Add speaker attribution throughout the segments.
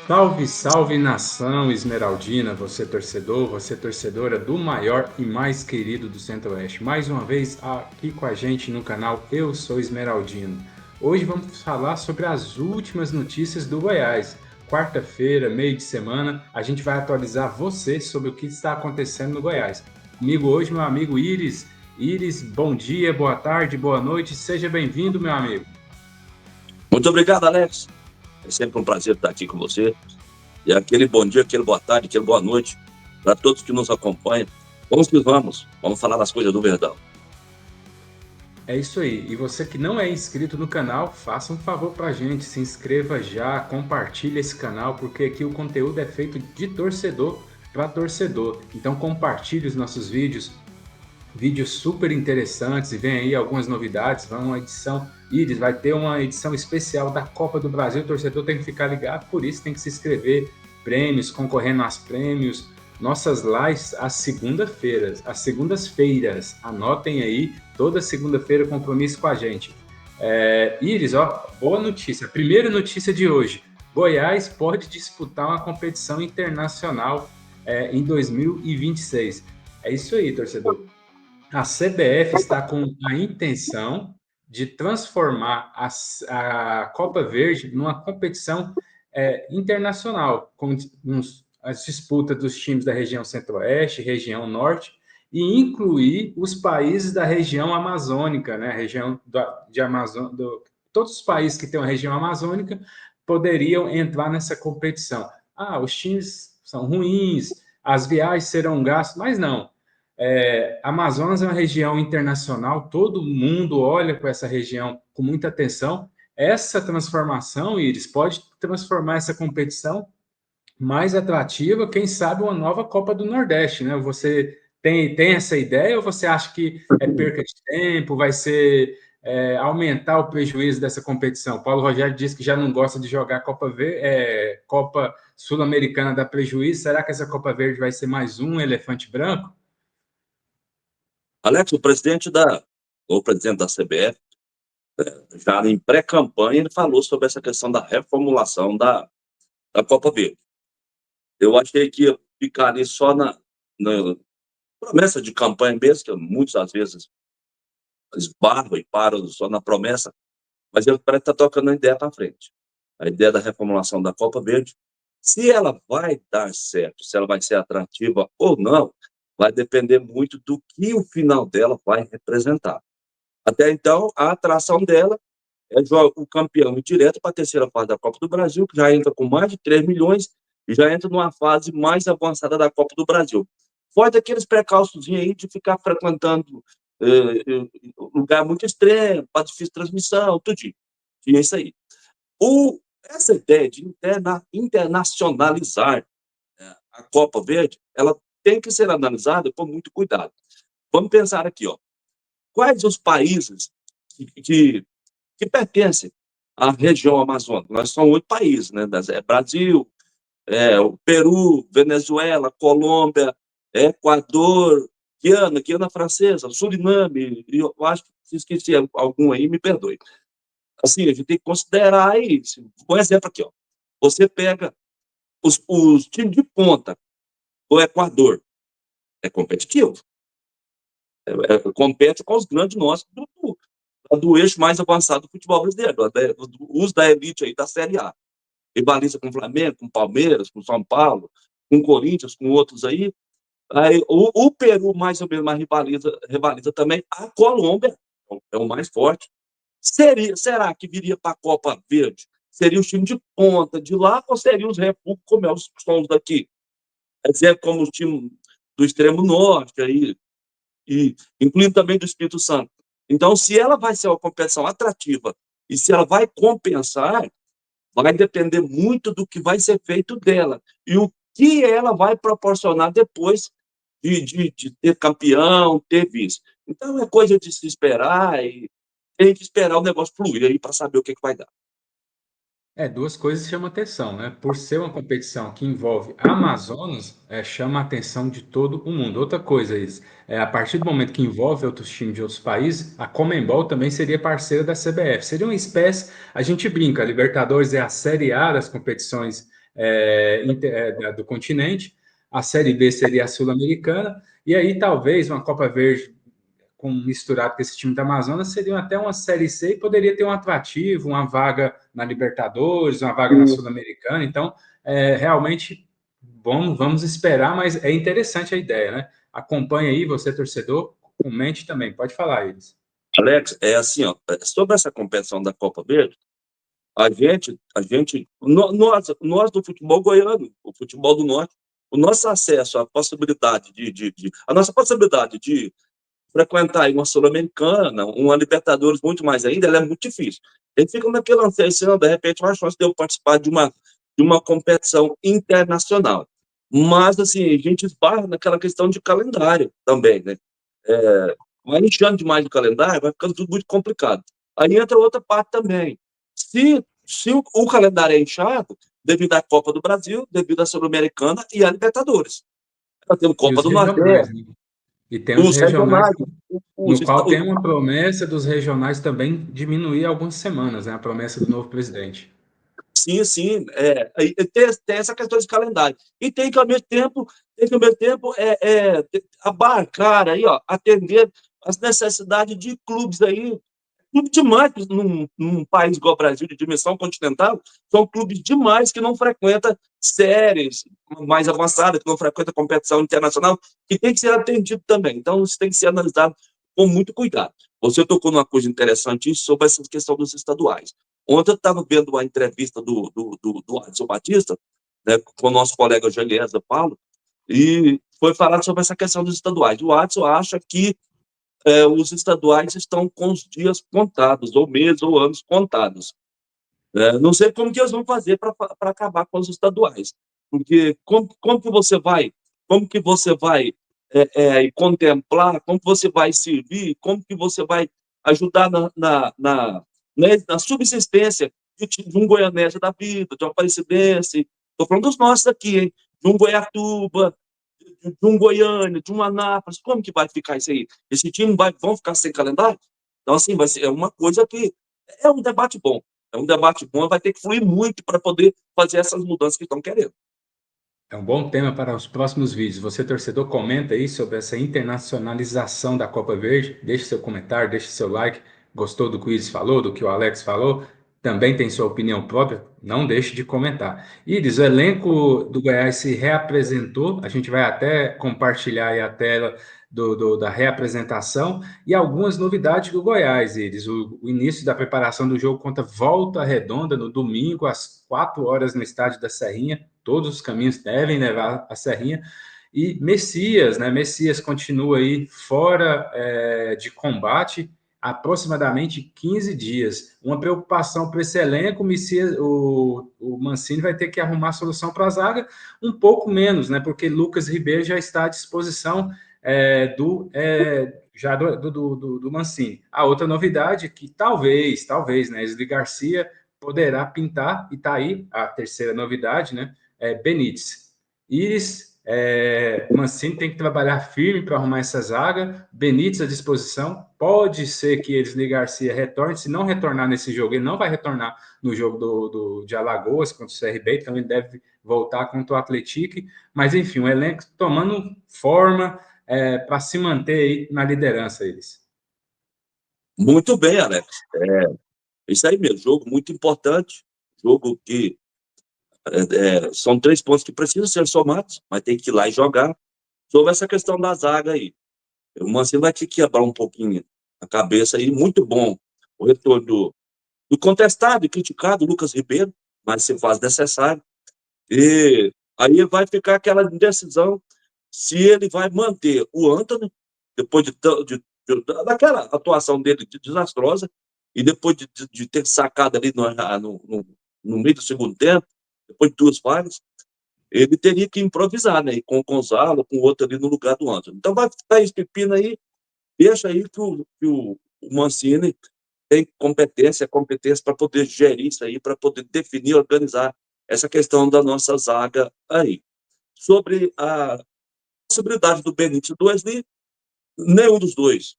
Speaker 1: Salve, salve nação esmeraldina, você torcedor, você torcedora do maior e mais querido do Centro-Oeste. Mais uma vez aqui com a gente no canal Eu Sou Esmeraldino. Hoje vamos falar sobre as últimas notícias do Goiás. Quarta-feira, meio de semana, a gente vai atualizar você sobre o que está acontecendo no Goiás. Comigo hoje, meu amigo Iris. Iris, bom dia, boa tarde, boa noite, seja bem-vindo, meu amigo.
Speaker 2: Muito obrigado, Alex. É sempre um prazer estar aqui com você. E aquele bom dia, aquele boa tarde, aquele boa noite para todos que nos acompanham. Vamos que vamos. Vamos falar das coisas do Verdão.
Speaker 1: É isso aí. E você que não é inscrito no canal, faça um favor pra gente, se inscreva já, compartilhe esse canal, porque aqui o conteúdo é feito de torcedor para torcedor. Então compartilhe os nossos vídeos, vídeos super interessantes, e vem aí algumas novidades. Vai uma edição, Iris, vai ter uma edição especial da Copa do Brasil, o torcedor tem que ficar ligado, por isso tem que se inscrever, prêmios, concorrendo aos prêmios, nossas lives às segundas-feiras, anotem aí, toda segunda-feira compromisso com a gente. Iris, ó, boa notícia, primeira notícia de hoje, Goiás pode disputar uma competição internacional em 2026. É isso aí, torcedor. A CBF está com a intenção de transformar a Copa Verde numa competição internacional, com as disputas dos times da região Centro-Oeste, região Norte, e incluir os países da região amazônica, né? Região de Amazônia, todos os países que têm uma região amazônica poderiam entrar nessa competição. Ah, os times são ruins, as viagens serão gastas, mas não. Amazonas é uma região internacional, todo mundo olha para essa região com muita atenção. Essa transformação, Iris, pode transformar essa competição mais atrativa, quem sabe uma nova Copa do Nordeste, né? Você tem essa ideia ou você acha que é perca de tempo, vai ser aumentar o prejuízo dessa competição? Paulo Rogério disse que já não gosta de jogar Copa Sul-Americana dá prejuízo. Será que essa Copa Verde vai ser mais um elefante branco?
Speaker 2: Alex, o presidente da CBF, já em pré-campanha, ele falou sobre essa questão da reformulação da Copa Verde. Eu achei que ia ficar ali só na promessa de campanha mesmo, que muitas às vezes esbarram e param só na promessa, mas ele parece estar tocando a ideia para frente. A ideia da reformulação da Copa Verde, se ela vai dar certo, se ela vai ser atrativa ou não, vai depender muito do que o final dela vai representar. Até então, a atração dela é o campeão ir direto para a terceira fase da Copa do Brasil, que já entra com mais de 3 milhões e já entra numa fase mais avançada da Copa do Brasil. Fora daqueles precalços aí de ficar frequentando lugar muito extremo, para difícil transmissão, tudinho. Tinha isso aí. Essa ideia de internacionalizar a Copa Verde, ela tem que ser analisada com muito cuidado. Vamos pensar aqui, ó. Quais os países que pertencem à região amazônica? Nós somos 8 países, né? Brasil, o Peru, Venezuela, Colômbia, Equador, Guiana Francesa, Suriname, e eu acho que se esqueci algum aí, me perdoe. Assim, a gente tem que considerar isso. Um exemplo aqui, ó. Você pega os times de ponta do Equador, é competitivo. Compete com os grandes nossos do eixo mais avançado do futebol brasileiro, os da elite aí da Série A. Rivaliza com o Flamengo, com o Palmeiras, com o São Paulo, com o Corinthians, com outros aí. O Peru, mais ou menos, mas rivaliza também. A Colômbia é o mais forte. Será que viria para a Copa Verde? Seria o time de ponta de lá ou seria os refúgios, como os sons daqui? Exemplo, como o time do extremo norte, aí, e incluindo também do Espírito Santo. Então, se ela vai ser uma competição atrativa e se ela vai compensar, vai depender muito do que vai ser feito dela e o que ela vai proporcionar depois de ter campeão, ter vice. Então, é coisa de se esperar e tem que esperar o negócio fluir aí para saber o que vai dar.
Speaker 1: Duas coisas chamam atenção, né? Por ser uma competição que envolve Amazonas, chama a atenção de todo o mundo. Outra coisa, a partir do momento que envolve outros times de outros países, a Conmebol também seria parceira da CBF. Seria uma espécie, a gente brinca, a Libertadores é a Série A das competições do continente, a Série B seria a Sul-Americana, e aí talvez uma Copa Verde misturado com esse time da Amazonas, seria até uma Série C e poderia ter um atrativo, uma vaga na Libertadores, uma vaga na Sul-Americana. Então, realmente, vamos esperar, mas é interessante a ideia, né? Acompanhe aí, você torcedor, comente também. Pode falar, eles.
Speaker 2: Alex, é assim, ó, sobre essa competição da Copa Verde, nós do futebol goiano, o futebol do norte, o nosso acesso à possibilidade a nossa possibilidade de frequentar uma Sul-Americana, uma Libertadores, muito mais ainda, ela é muito difícil. A gente fica naquele anseio, se não, de repente, uma chance de eu participar de uma competição internacional. Mas, assim, a gente esbarra naquela questão de calendário também, né? Vai inchando demais o calendário, vai ficando tudo muito complicado. Aí entra outra parte também. Se o calendário é inchado, devido à Copa do Brasil, devido à Sul-Americana e à Libertadores. Nós temos
Speaker 1: E
Speaker 2: Copa
Speaker 1: os
Speaker 2: do
Speaker 1: regionais,
Speaker 2: Nordeste,
Speaker 1: né? E tem os
Speaker 2: os
Speaker 1: regionais,
Speaker 2: regionais, os,
Speaker 1: no
Speaker 2: os,
Speaker 1: qual tem uma promessa dos regionais também diminuir algumas semanas, né? A promessa do novo presidente.
Speaker 2: sim, sim, tem essa questão de calendário. E tem que ao mesmo tempo abarcar aí, ó, atender as necessidades de clubes aí, clube demais num país igual ao Brasil, de dimensão continental, são clubes demais que não frequentam séries mais avançadas, que não frequentam competição internacional, que tem que ser atendido também. Então, isso tem que ser analisado com muito cuidado. Você tocou numa coisa interessante sobre essa questão dos estaduais. Ontem eu estava vendo uma entrevista do Adson Batista, né, com o nosso colega Geliesa Paulo, e foi falar sobre essa questão dos estaduais. O Adson acha que os estaduais estão com os dias contados, ou meses, ou anos contados. Não sei como que eles vão fazer para acabar com os estaduais, porque como que você vai contemplar, como que você vai servir, como que você vai ajudar na subsistência de um goianese da vida, de uma Aparecidense, estou falando dos nossos aqui, hein? De um Goiatuba, de um Goiânia, de um Anápolis, como que vai ficar isso aí? Esse time vão ficar sem calendário? Então, assim, vai ser uma coisa que é um debate bom. É um debate bom, vai ter que fluir muito para poder fazer essas mudanças que estão querendo.
Speaker 1: É um bom tema para os próximos vídeos. Você, torcedor, comenta aí sobre essa internacionalização da Copa Verde. Deixe seu comentário, deixe seu like. Gostou do que o Iris falou, do que o Alex falou? Também tem sua opinião própria? Não deixe de comentar. Iris, o elenco do Goiás se reapresentou. A gente vai até compartilhar aí a tela da reapresentação e algumas novidades do Goiás, Iris. O início da preparação do jogo contra Volta Redonda no domingo, às 4 horas, no estádio da Serrinha. Todos os caminhos devem levar a Serrinha. E Messias, né? Messias continua aí fora de combate há aproximadamente 15 dias. Uma preocupação para esse elenco, o Mancini vai ter que arrumar solução para a zaga um pouco menos, né? Porque Lucas Ribeiro já está à disposição do Mancini. A outra novidade é que talvez, né? Esli Garcia poderá pintar, e tá aí a terceira novidade, né? Benítez. Iris, Mancini tem que trabalhar firme para arrumar essa zaga. Benítez à disposição. Pode ser que Esli Garcia retorne. Se não retornar nesse jogo, ele não vai retornar no jogo de Alagoas contra o CRB, então ele deve voltar contra o Atlético. Mas enfim, o elenco tomando forma para se manter aí na liderança, eles.
Speaker 2: Muito bem, Alex. Isso aí mesmo, jogo muito importante, jogo que são 3 pontos que precisam ser somados, mas tem que ir lá e jogar. Sobre essa questão da zaga aí, o Mancini vai ter que quebrar um pouquinho a cabeça aí, muito bom o retorno do contestado e criticado Lucas Ribeiro, mas se faz necessário. E aí vai ficar aquela indecisão se ele vai manter o Antony, depois daquela atuação dele desastrosa, e depois de ter sacado ali no meio do segundo tempo, depois de 2 falhas, ele teria que improvisar, né? E com o Gonzalo, com o outro ali no lugar do Antony. Então vai ficar esse pepino aí, deixa aí que o Mancini tem competência para poder gerir isso aí, para poder definir, organizar essa questão da nossa zaga aí. Sobre a possibilidade do Benítez e do Wesley, nenhum dos dois,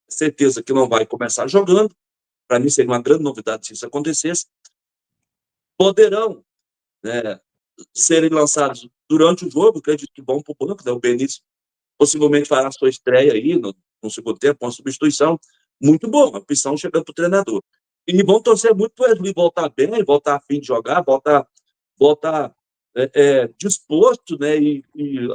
Speaker 2: certeza que não vai começar jogando. Para mim seria uma grande novidade se isso acontecesse. Poderão, né, serem lançados durante o jogo, acredito que vão para o banco, né? O Benítez possivelmente fará a sua estreia aí no segundo tempo, uma substituição muito boa, uma opção chegando para o treinador. E vão torcer muito para o Wesley voltar bem, voltar a fim de jogar, voltar disposto, né, e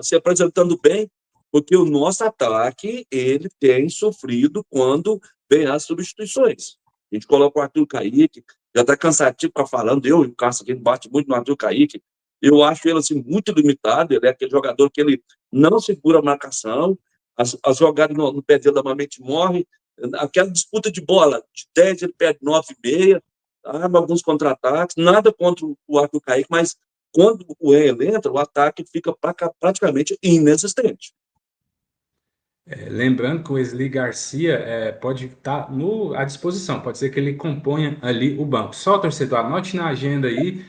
Speaker 2: se apresentando bem, porque o nosso ataque ele tem sofrido quando vem as substituições. A gente coloca o Arthur Kaique, já está cansativo ficar falando, eu e o Cássio aqui bate muito no Arthur Kaique, eu acho ele assim, muito limitado, ele é aquele jogador que ele não segura a marcação, as jogadas no pé dele normalmente morrem, aquela disputa de bola, de 10 ele perde 9,5, alguns contra-ataques, nada contra o Arthur Kaique, mas quando o Enel entra, o ataque fica praticamente inexistente.
Speaker 1: Lembrando que o Wesley Garcia pode estar à disposição, pode ser que ele componha ali o banco. Só, torcedor, anote na agenda aí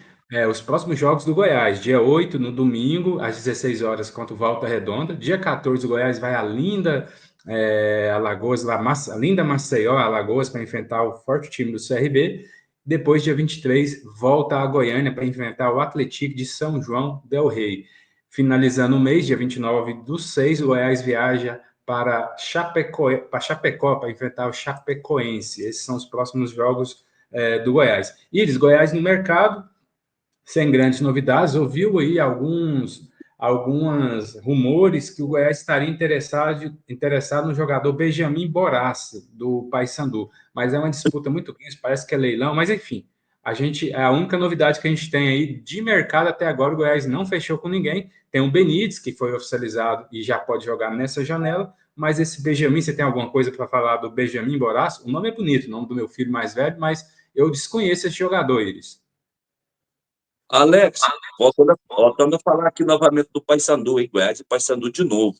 Speaker 1: os próximos jogos do Goiás. Dia 8, no domingo, às 16 horas, contra o Volta Redonda. Dia 14, o Goiás vai a linda Alagoas, a linda Maceió, Alagoas, para enfrentar o forte time do CRB. Depois, dia 23, volta a Goiânia para enfrentar o Atlético de São João del Rei. Finalizando o mês, dia 29/6, o Goiás viaja para Chapecó, para enfrentar o Chapecoense. Esses são os próximos jogos do Goiás. Iris, Goiás no mercado, sem grandes novidades, ouviu aí alguns rumores que o Goiás estaria interessado no jogador Benjamin Borassi, do Paysandu, mas é uma disputa muito grande, parece que é leilão, mas enfim, a única novidade que a gente tem aí de mercado até agora, o Goiás não fechou com ninguém, tem o Benítez, que foi oficializado e já pode jogar nessa janela, mas esse Benjamin, você tem alguma coisa para falar do Benjamin Borassi? O nome é bonito, o nome do meu filho mais velho, mas eu desconheço esse jogador, Iris.
Speaker 2: Alex, voltando a falar aqui novamente do Paysandu, hein, Goiás e Paysandu de novo.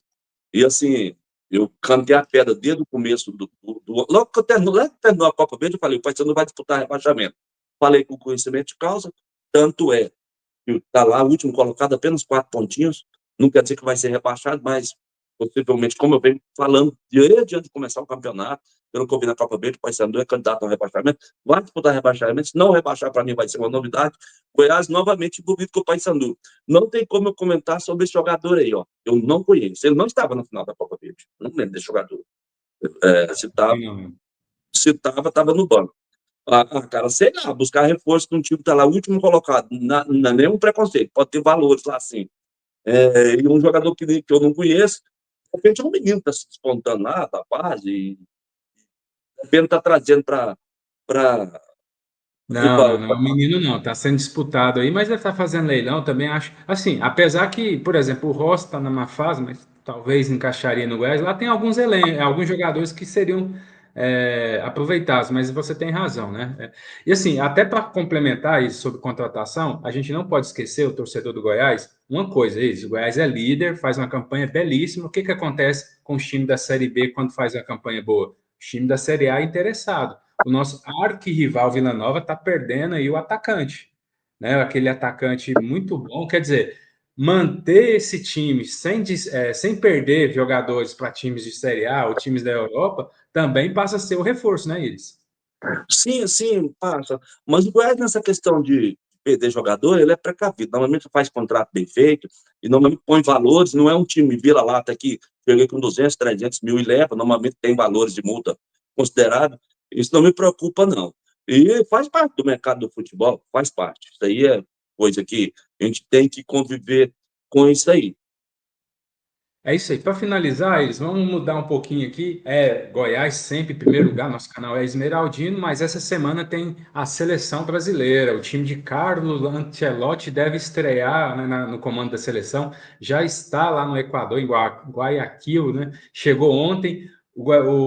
Speaker 2: E assim, eu cantei a pedra desde o começo logo que terminou a Copa Verde, eu falei, o Paysandu vai disputar rebaixamento. Falei com conhecimento de causa, tanto é que está lá, o último colocado, apenas 4 pontinhos, não quer dizer que vai ser rebaixado, mas possivelmente, como eu venho falando, desde antes de começar o campeonato, pelo que eu vi na Copa Verde, o Paysandu é candidato ao rebaixamento, vai disputar rebaixamento, se não rebaixar, para mim vai ser uma novidade. Goiás novamente envolvido com o Paysandu. Não tem como eu comentar sobre esse jogador aí, ó. Eu não conheço, ele não estava no final da Copa Verde, não lembro desse jogador. Se estava no banco. Cara, sei lá, buscar reforço num time que está lá, o último colocado, não é nenhum preconceito, pode ter valores lá, assim. E um jogador que eu não conheço, de repente é um menino que está se despontando lá, da base, e de repente está trazendo para
Speaker 1: Não, não, não, o menino não, está sendo disputado aí, mas ele está fazendo leilão também, acho. Assim, apesar que, por exemplo, o Ross está numa fase, mas talvez encaixaria no Goiás, lá tem alguns jogadores que seriam aproveitados, mas você tem razão, né? E assim, até para complementar isso sobre contratação, a gente não pode esquecer, o torcedor do Goiás, uma coisa, isso, o Goiás é líder, faz uma campanha belíssima. O que acontece com os times da Série B quando faz uma campanha boa? O time da Série A é interessado. O nosso arquirrival Vila Nova está perdendo aí o atacante, né? Aquele atacante muito bom. Quer dizer, manter esse time sem perder jogadores para times de Série A ou times da Europa também passa a ser o reforço, né, Iris?
Speaker 2: Sim, passa. Mas o Goiás, nessa questão de perder jogador, ele é precavido. Normalmente faz contrato bem feito e normalmente põe valores. Não é um time vira-lata que chega com 200, 300 mil e leva. Normalmente tem valores de multa considerável. Isso não me preocupa, não. E faz parte do mercado do futebol, faz parte. Isso aí é coisa que a gente tem que conviver com isso aí.
Speaker 1: É isso aí. Para finalizar, eles vamos mudar um pouquinho aqui. Goiás sempre em primeiro lugar, nosso canal é Esmeraldino, mas essa semana tem a seleção brasileira. O time de Carlos Ancelotti deve estrear, né, no comando da seleção. Já está lá no Equador, em Guayaquil, né? Chegou ontem.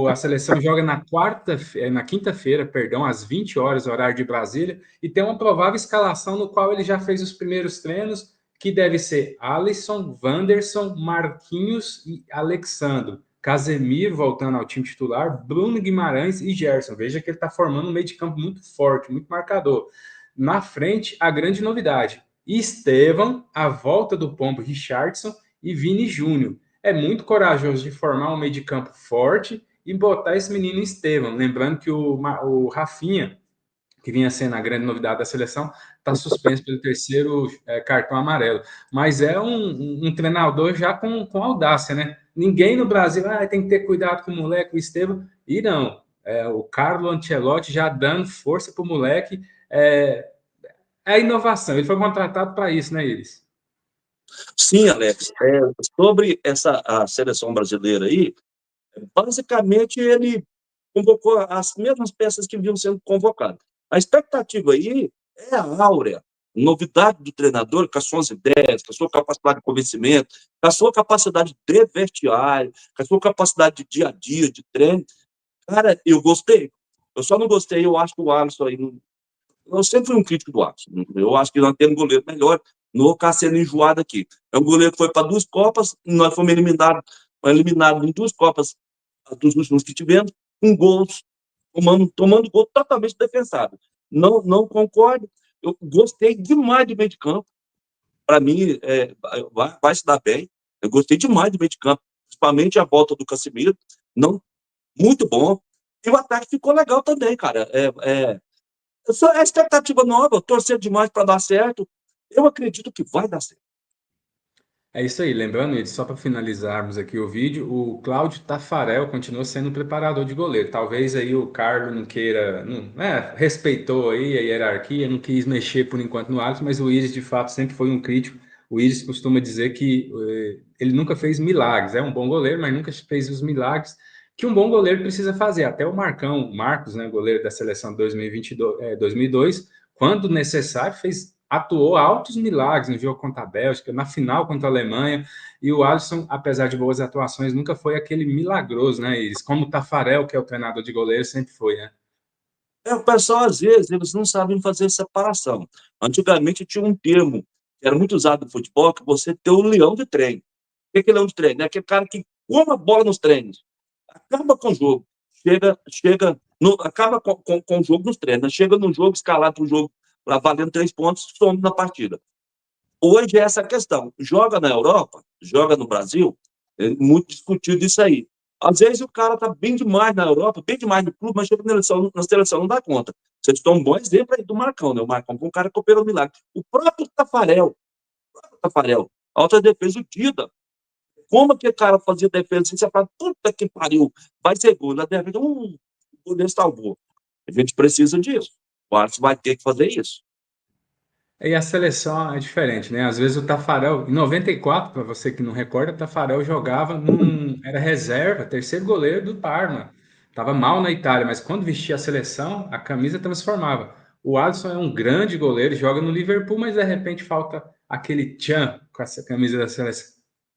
Speaker 1: A seleção joga na quinta-feira, perdão, às 20 horas, horário de Brasília, e tem uma provável escalação no qual ele já fez os primeiros treinos, que deve ser Alisson, Wanderson, Marquinhos e Alexandro. Casemiro voltando ao time titular, Bruno Guimarães e Gerson. Veja que ele está formando um meio de campo muito forte, muito marcador. Na frente, a grande novidade: Estevão, a volta do Pombo Richardson e Vini Júnior. É muito corajoso de formar um meio de campo forte e botar esse menino Estevão. Lembrando que o Rafinha, que vinha sendo a grande novidade da seleção, está suspenso pelo terceiro cartão amarelo. Mas é um treinador já com audácia, né? Ninguém no Brasil tem que ter cuidado com o moleque, o Estevam. E não, o Carlo Ancelotti já dando força para o moleque. É a inovação. Ele foi contratado para isso, né, Iris?
Speaker 2: Sim, Alex. Sobre a seleção brasileira aí, basicamente ele convocou as mesmas peças que vinham sendo convocadas. A expectativa aí é a áurea, novidade do treinador, com as suas ideias, com a sua capacidade de convencimento, com a sua capacidade de vestiário, com a sua capacidade de dia a dia, de treino. Cara, eu gostei. Eu só não gostei, eu acho que o Alisson aí. Eu sempre fui um crítico do Alisson. Eu acho que nós temos um goleiro melhor. Não vou ficar sendo enjoado aqui. É um goleiro que foi para 2 Copas, nós fomos eliminados em 2 Copas dos últimos que tivemos, com gols, tomando gol totalmente defensável. Não concordo. Eu gostei demais do meio de campo. Para mim, vai se dar bem. Eu gostei demais do meio de campo, principalmente a volta do Casemiro. Não, muito bom. E o ataque ficou legal também, cara. É expectativa nova, torcer demais para dar certo. Eu acredito que vai dar certo.
Speaker 1: É isso aí, lembrando, só para finalizarmos aqui o vídeo, o Cláudio Tafarel continua sendo o preparador de goleiro. Talvez aí o Carlos não queira, respeitou aí a hierarquia, não quis mexer por enquanto no Alisson, mas o Iris de fato sempre foi um crítico. O Iris costuma dizer que ele nunca fez milagres, é um bom goleiro, mas nunca fez os milagres que um bom goleiro precisa fazer. Até o Marcos, né, goleiro da seleção 2022, 2002, quando necessário, atuou altos milagres no jogo contra a Bélgica, na final contra a Alemanha, e o Alisson, apesar de boas atuações, nunca foi aquele milagroso, né, Iris? Como o Tafarel, que é o treinador de goleiro, sempre foi, né?
Speaker 2: O pessoal, às vezes, eles não sabem fazer separação. Antigamente tinha um termo que era muito usado no futebol, que você tem o leão de treino. O que é leão de treino? É aquele cara que come a bola nos treinos, acaba com o jogo, acaba com o jogo nos treinos, chega no jogo, escalado para o jogo, valendo 3 pontos, some na partida. Hoje é essa questão. Joga na Europa, joga no Brasil, é muito discutido isso aí. Às vezes o cara tá bem demais na Europa, bem demais no clube, mas chega na seleção não dá conta. Vocês estão um bom exemplo aí do Marcão, né? O Marcão foi um cara que operou milagre. O próprio Tafarel, alta defesa, o Dida. Como que o cara fazia defesa assim? Você fala, puta que pariu, vai ser gol. Na defesa, o goleiro salvou. A gente precisa disso. O Alisson vai ter que fazer isso.
Speaker 1: E a seleção é diferente, né? Às vezes o Tafarel, em 94, para você que não recorda, o Tafarel jogava era reserva, terceiro goleiro do Parma. Tava mal na Itália, mas quando vestia a seleção, a camisa transformava. O Alisson é um grande goleiro, joga no Liverpool, mas de repente falta aquele tchan com essa camisa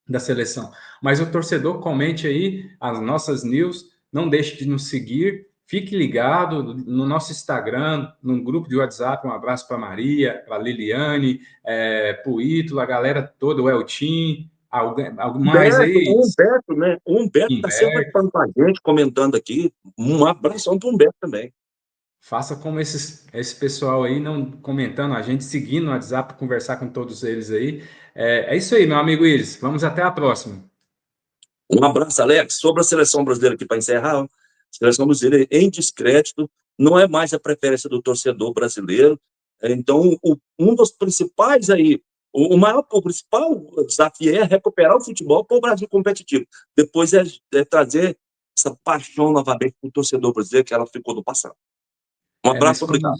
Speaker 1: da seleção. Mas o torcedor comente aí as nossas news, não deixe de nos seguir. Fique ligado no nosso Instagram, no grupo de WhatsApp. Um abraço para Maria, para Liliane, para o Ítalo, a galera toda, o Eltim, algo mais aí?
Speaker 2: Humberto, né? O Humberto está sempre
Speaker 1: Humberto.
Speaker 2: participando com a gente, comentando aqui. Um abração para o Humberto também.
Speaker 1: Faça como esse pessoal aí, não comentando a gente, seguindo no WhatsApp, conversar com todos eles aí. É isso aí, meu amigo Iris. Vamos até a próxima.
Speaker 2: Um abraço, Alex. Sobre a seleção brasileira aqui para encerrar, a seleção brasileira em descrédito não é mais a preferência do torcedor brasileiro. Então, um dos principais aí, o principal desafio é recuperar o futebol para o Brasil competitivo. Depois é trazer essa paixão novamente para o torcedor brasileiro, que ela ficou no passado. Um
Speaker 1: Mas
Speaker 2: abraço, obrigado.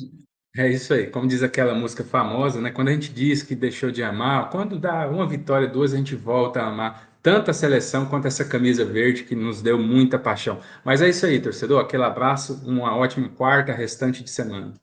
Speaker 1: é isso aí, como diz aquela música famosa, né? Quando a gente diz que deixou de amar, quando dá uma vitória, duas, a gente volta a amar tanto a seleção quanto essa camisa verde que nos deu muita paixão. Mas é isso aí, torcedor. Aquele abraço, uma ótima quarta, restante de semana.